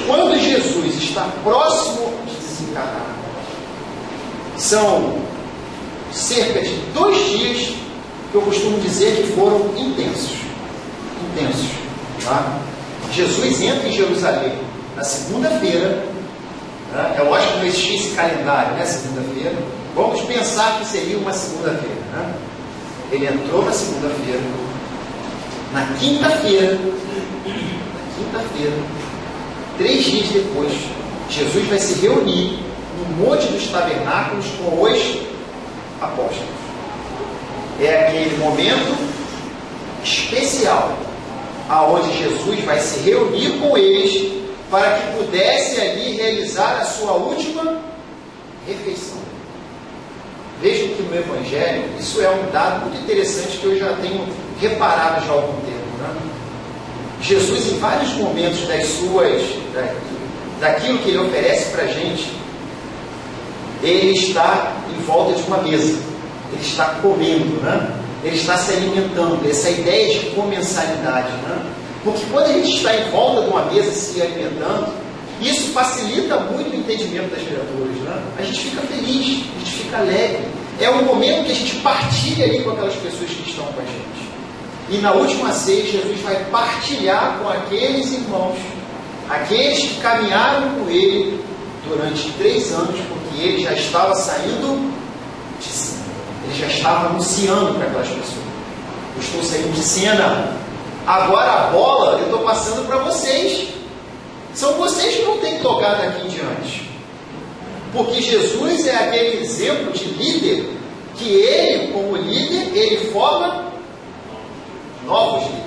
Quando Jesus está próximo de desencarnar, são cerca de 2 dias que eu costumo dizer que foram intensos. Tá? Jesus entra em Jerusalém na segunda-feira. É lógico que não existia esse calendário, né? Segunda-feira. Vamos pensar que seria uma segunda-feira, né? Ele entrou na segunda-feira. Na quinta-feira, 3 dias depois, Jesus vai se reunir no Monte dos Tabernáculos com os apóstolos. É aquele momento especial aonde Jesus vai se reunir com eles para que pudesse ali realizar a sua última refeição. Vejam que no Evangelho, isso é um dado muito interessante que eu já tenho reparado já há algum tempo, né? Jesus, em vários momentos daquilo que Ele oferece para a gente, Ele está em volta de uma mesa, Ele está comendo, né? Ele está se alimentando, essa ideia de comensalidade, né? Porque quando a gente está em volta de uma mesa se alimentando, isso facilita muito o entendimento das criaturas, né? A gente fica feliz, a gente fica alegre. É um momento que a gente partilha ali com aquelas pessoas que estão com a gente. E na última ceia, Jesus vai partilhar com aqueles irmãos, aqueles que caminharam com Ele durante 3 anos, porque Ele já estava saindo de cena. Ele já estava anunciando para aquelas pessoas: eu estou saindo de cena. Agora a bola eu estou passando para vocês. São vocês que vão ter que tocar daqui em diante. Porque Jesus é aquele exemplo de líder que ele, como líder, ele forma novos líderes.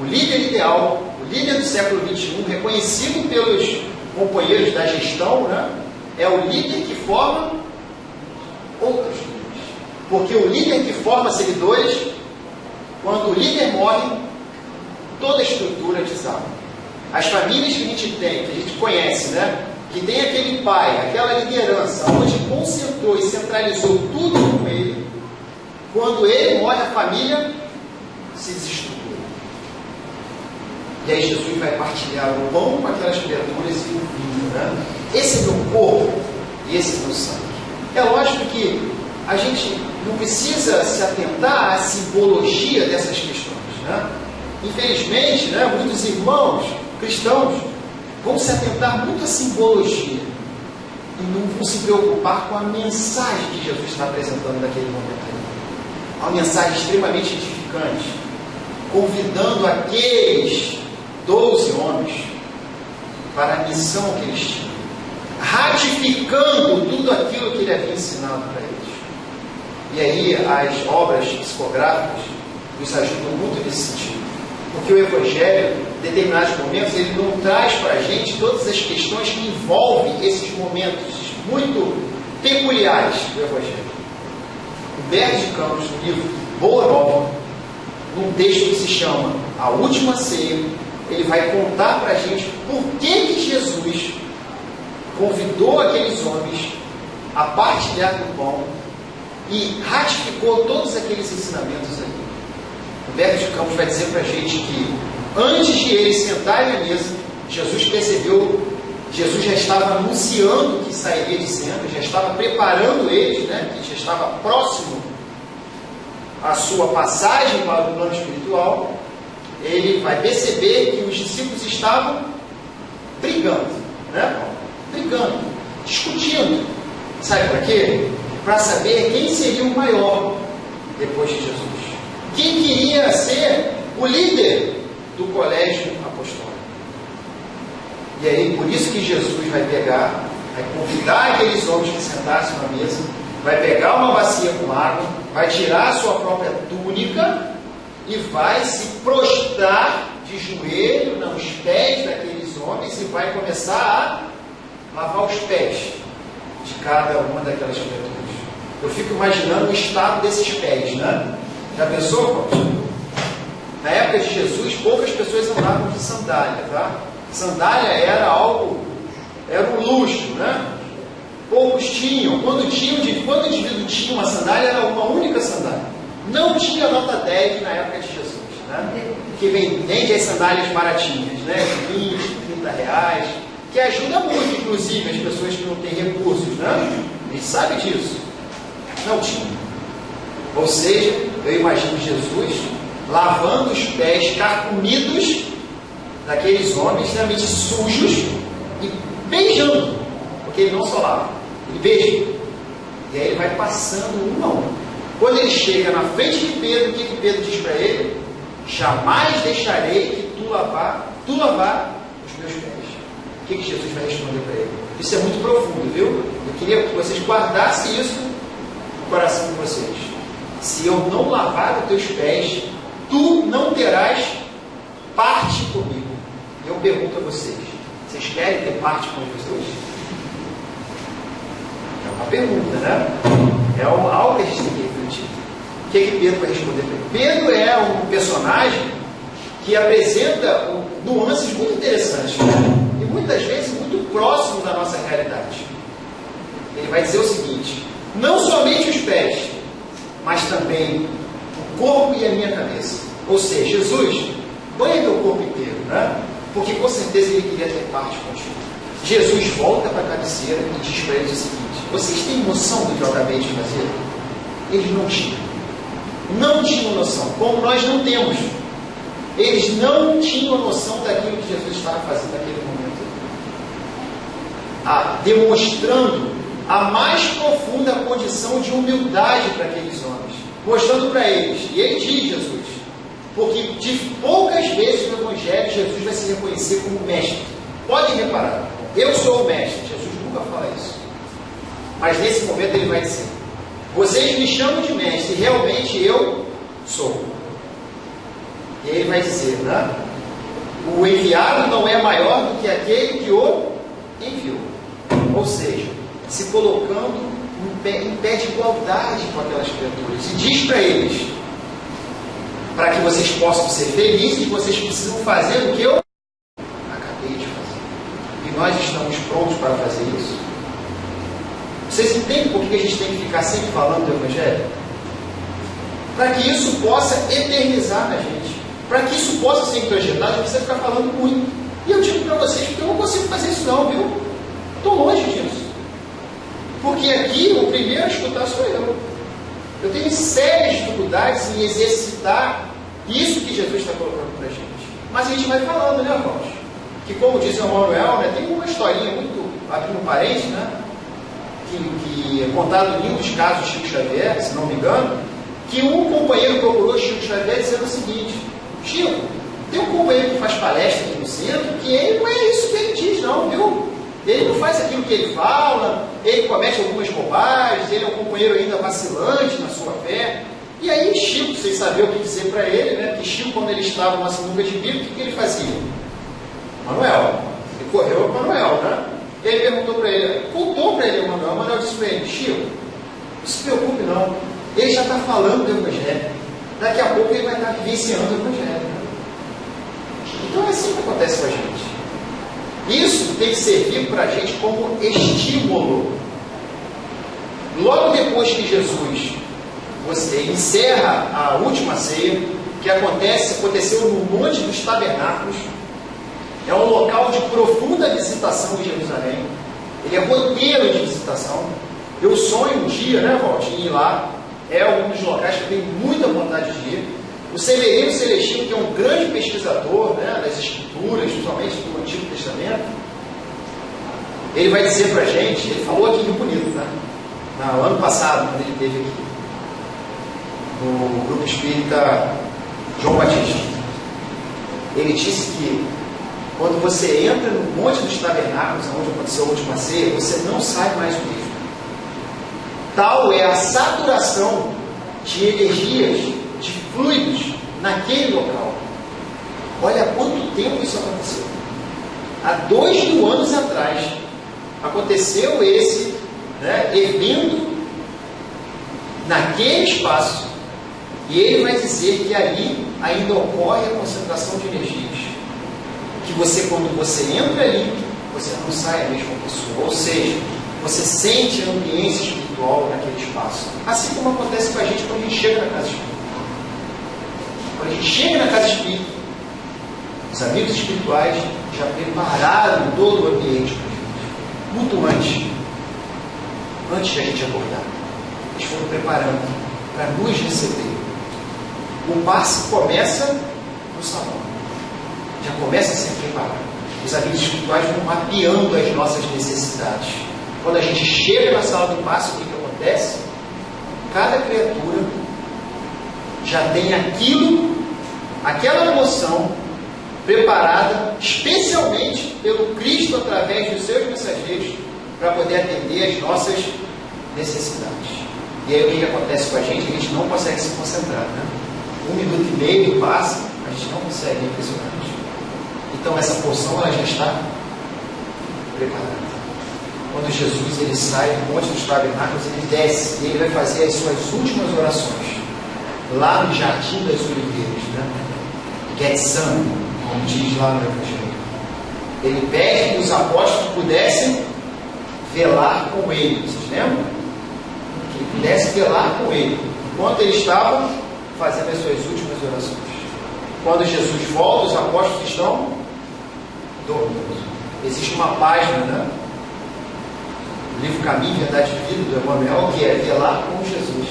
O líder ideal, o líder do século XXI, reconhecido pelos companheiros da gestão, né, é o líder que forma outros líderes. Porque o líder que forma seguidores, quando o líder morre, toda a estrutura desaba. As famílias que a gente tem, que a gente conhece, né, que tem aquele pai, aquela liderança, onde concentrou e centralizou tudo com ele, quando ele morre, a família se desestrutura. E aí Jesus vai partilhar o pão com aquelas criaturas e o vinho, né? Esse é meu corpo e esse é meu sangue. É lógico que a gente não precisa se atentar à simbologia dessas questões, né? Infelizmente, né, muitos irmãos cristãos vão se atentar muito à simbologia e não vão se preocupar com a mensagem que Jesus está apresentando naquele momento. Uma mensagem extremamente edificante, convidando aqueles 12 homens para a missão que eles tinham, ratificando tudo aquilo que ele havia ensinado para eles. E aí as obras psicográficas nos ajudam muito nesse sentido. Porque o Evangelho, em determinados momentos, ele não traz para a gente todas as questões que envolvem esses momentos muito peculiares do Evangelho. Humberto de Campos, no livro Boa Nova, num texto que se chama A Última Ceia, ele vai contar para a gente por que Jesus convidou aqueles homens a partilhar do pão e ratificou todos aqueles ensinamentos ali. Humberto de Campos vai dizer para a gente que antes de eles sentarem à mesa, Jesus percebeu, Jesus já estava anunciando o que sairia de cena, já estava preparando eles, né, que já estava próximo à sua passagem para o plano espiritual. Ele vai perceber que os discípulos estavam brigando, né? Brigando, discutindo. Sabe para quê? Para saber quem seria o maior depois de Jesus. Quem queria ser o líder do colégio apostólico. E aí, por isso que Jesus vai pegar, vai convidar aqueles homens que sentassem na mesa, vai pegar uma bacia com água, vai tirar a sua própria túnica e vai se prostrar de joelho nos pés daqueles homens e vai começar a lavar os pés de cada uma daquelas criaturas. Eu fico imaginando o estado desses pés, né? Já pensou, na época de Jesus, poucas pessoas andavam de sandália, tá? Sandália era um luxo, né? Poucos tinham. Quando o indivíduo tinha uma sandália, era uma única sandália. Não tinha nota 10 na época de Jesus, né? Que vende as sandálias baratinhas, né? De 20, 30 reais, que ajuda muito, inclusive, as pessoas que não têm recursos, né? A gente sabe disso. Não tinha. Ou seja, eu imagino Jesus lavando os pés carcomidos daqueles homens extremamente sujos e beijando, porque ele não só lava, ele beija. E aí ele vai passando um a um. Quando ele chega na frente de Pedro, o que Pedro diz para ele? Jamais deixarei que tu lavar os meus pés. O que Jesus vai responder para ele? Isso é muito profundo, viu? Eu queria que vocês guardassem isso no coração de vocês. Se eu não lavar os teus pés, tu não terás parte comigo. E eu pergunto a vocês, vocês querem ter parte com Jesus? É uma pergunta, né? É algo que a gente tem que refletir. O que Pedro vai responder para ele? Pedro é um personagem que apresenta nuances muito interessantes, né? E muitas vezes muito próximo da nossa realidade. Ele vai dizer o seguinte: não somente os pés, mas também o corpo e a minha cabeça. Ou seja, Jesus, banha meu corpo inteiro, né? Porque com certeza ele queria ter parte contigo. Jesus volta para a cabeceira e diz para eles o seguinte: vocês têm noção do que eu acabei de fazer? Eles não tinham. Não tinham noção, como nós não temos. Eles não tinham noção daquilo que Jesus estava fazendo naquele momento. Demonstrando a mais profunda condição de humildade para aqueles homens. Mostrando para eles. E ele diz, Jesus, porque de poucas vezes no Evangelho Jesus vai se reconhecer como mestre. Podem reparar, eu sou o mestre. Jesus nunca fala isso. Mas nesse momento ele vai dizer: vocês me chamam de mestre, e realmente eu sou. E aí ele vai dizer, né? O enviado não é maior do que aquele que o enviou. Ou seja, se colocando em pé de igualdade com aquelas criaturas. E diz para eles, para que vocês possam ser felizes, vocês precisam fazer o que eu acabei de fazer. E nós estamos prontos para fazer isso. Vocês entendem por que a gente tem que ficar sempre falando do Evangelho? Para que isso possa eternizar na gente. Para que isso possa ser introjetado, a gente precisa ficar falando muito. E eu digo para vocês que eu não consigo fazer isso não, viu? Estou longe disso. Porque aqui o primeiro a escutar sou eu. Eu tenho sérias dificuldades em exercitar isso que Jesus está colocando para a gente. Mas a gente vai falando, né, irmãos? Que como diz o Manuel, né, tem uma historinha muito, aqui no parente, né? Que é contado em um dos casos de Chico Xavier, se não me engano, que um companheiro procurou Chico Xavier dizendo o seguinte: Chico, tem um companheiro que faz palestra aqui no centro, que ele não é isso que ele diz não, viu? Ele não faz aquilo que ele fala, ele comete algumas bobagens, ele é um companheiro ainda vacilante na sua fé. E aí Chico, vocês sabiam o que dizer para ele, né? Que Chico, quando ele estava numa sinuca de bico, o que ele fazia? Manuel. Ele correu para Manuel, né? Ele perguntou para ele, contou para ele o Manuel. O Manuel disse para ele: Chico, não se preocupe não, ele já está falando do Evangelho. Daqui a pouco ele vai estar vivenciando o Evangelho. Então é assim que acontece com a gente. Isso tem que servir para a gente como estímulo. Logo depois que Jesus encerra a última ceia, que aconteceu no Monte dos Tabernáculos, é um local de profunda visitação de Jerusalém. Ele é roteiro de visitação. Eu sonho um dia, né, Walt, em ir lá. É um dos locais que eu tenho muita vontade de ir. O Severino Celestino, que é um grande pesquisador, né, das Escrituras, principalmente do Antigo Testamento, ele vai dizer para a gente, ele falou aqui em Rio Bonito, né, no ano passado, quando ele esteve aqui, no Grupo Espírita João Batista. Ele disse que quando você entra no Monte dos Tabernáculos, onde aconteceu a última ceia, você não sai mais o mesmo. Tal é a saturação de energias, de fluidos naquele local. Olha há quanto tempo isso aconteceu. Há 2.000 anos atrás aconteceu esse, né, evento naquele espaço. E ele vai dizer que ali ainda ocorre a concentração de energias. Que você, quando você entra ali, você não sai a mesma pessoa. Ou seja, você sente a ambiência espiritual naquele espaço. Assim como acontece com a gente quando a gente chega na casa espírita. Quando a gente chega na casa espírita, os amigos espirituais já prepararam todo o ambiente para a gente. Muito antes de a gente acordar. Eles foram preparando para nos receber. O passe começa no salão. Já começa a ser preparado. Os amigos espirituais vão mapeando as nossas necessidades. Quando a gente chega na sala do passe, o que acontece? Cada criatura já tem aquela emoção preparada especialmente pelo Cristo através dos seus mensageiros para poder atender as nossas necessidades. E aí o que acontece com a gente? A gente não consegue se concentrar, né? 1 minuto e meio passa, a gente não consegue, é impressionante. Então essa porção ela já está preparada. Quando Jesus ele sai do Monte dos Tabernáculos, ele desce e ele vai fazer as suas últimas orações lá no Jardim das Oliveiras, né? Getsemane, como diz lá no Evangelho. Ele pede que os apóstolos pudessem velar com ele. Vocês lembram? Que ele pudesse velar com ele enquanto ele estava fazendo as suas últimas orações. Quando Jesus volta, os apóstolos estão dormindo. Existe uma página, né? O livro Caminho, Verdade e Vida, do Emmanuel, que é velar com Jesus.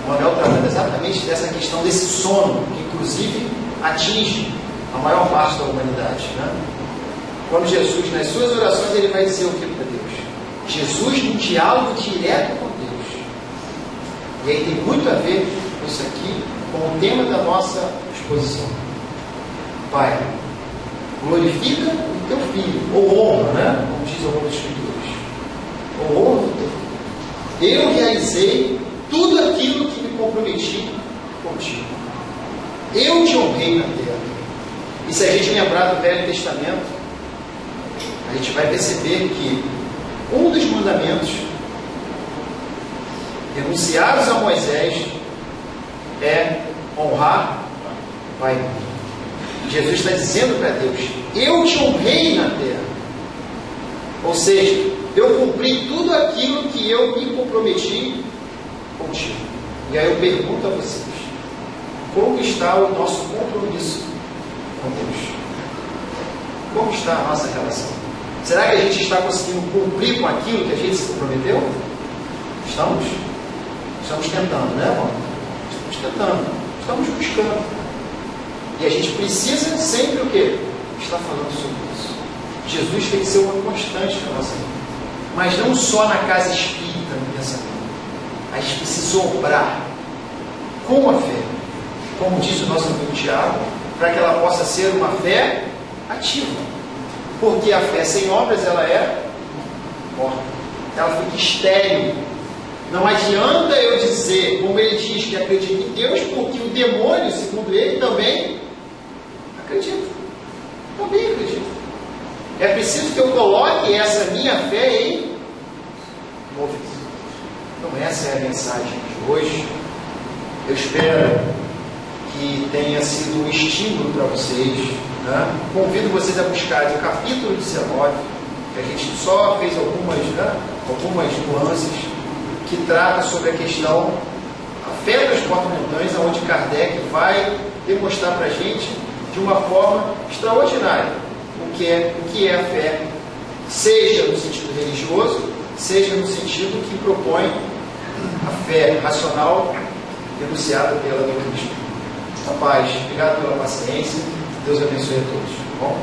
O Emmanuel tratando exatamente dessa questão desse sono, que inclusive atinge a maior parte da humanidade, né? Quando Jesus, nas suas orações, ele vai dizer o que para Deus? Jesus no diálogo direto com Deus. E aí tem muito a ver com isso aqui, com o tema da nossa exposição. Pai, glorifica o teu filho, ou honra, né? Como diz algumas escrituras. Ou honra o teu filho. Eu realizei tudo aquilo que me comprometi contigo. Eu te honrei na terra. E se a gente lembrar do Velho Testamento, a gente vai perceber que um dos mandamentos enunciados a Moisés é honrar pai e mãe. Jesus está dizendo para Deus: eu te honrei na terra. Ou seja, eu cumpri tudo aquilo que eu me comprometi contigo. E aí eu pergunto a vocês: como está o nosso compromisso com Deus? Como está a nossa relação? Será que a gente está conseguindo cumprir com aquilo que a gente se comprometeu? Estamos? Estamos tentando, né, irmão? Estamos tentando, estamos buscando. E a gente precisa sempre o quê? Estar falando sobre isso. Jesus tem que ser uma constante na nossa vida. Mas não só na casa espírita, no pensamento. A gente precisa obrar com a fé, como diz o nosso amigo Tiago, para que ela possa ser uma fé ativa. Porque a fé sem obras, ela é morta. Ela fica estéril. Não adianta eu dizer, como ele diz, que acredita em Deus, porque o demônio, segundo ele, também acredita. Também acredita. É preciso que eu coloque essa minha fé em movimento. Então essa é a mensagem de hoje. Eu espero que tenha sido um estímulo para vocês. Né? Convido vocês a buscarem o capítulo 19, que a gente só fez algumas nuances, que trata sobre a questão a fé transporta montanhas, onde Kardec vai demonstrar para a gente de uma forma extraordinária o que é a fé, seja no sentido religioso, seja no sentido que propõe a fé racional denunciada pela doutrina espírita. Paz, obrigado pela paciência. Deus abençoe a todos. Tá bom?